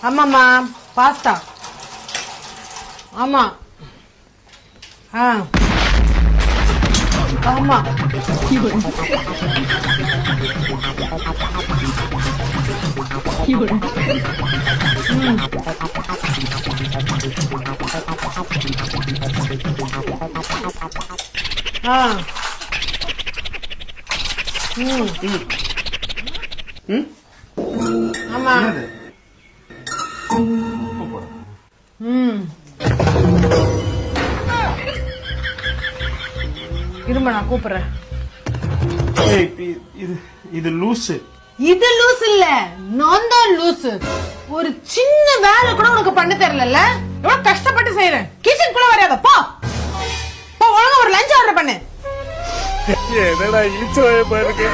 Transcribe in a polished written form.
ஆமாம்மா பாஸ்தா. ஆமா. ஆமா. ஆமா. இருமா நான் கூப்பிடுறேன். இது லூசு. இது லூஸ் இல்ல, நான் தான் லூசு. ஒரு சின்ன வேலை கூட உனக்கு பண்ண தெரியல. எவ்வளவு கஷ்டப்பட்டு செய்யறேன். கிச்சன் கூட வராத போ. ஒழுங்கா ஒரு லஞ்ச் ஆர்டர் பண்ணு. என்னடா இழுச்சு பாருங்க.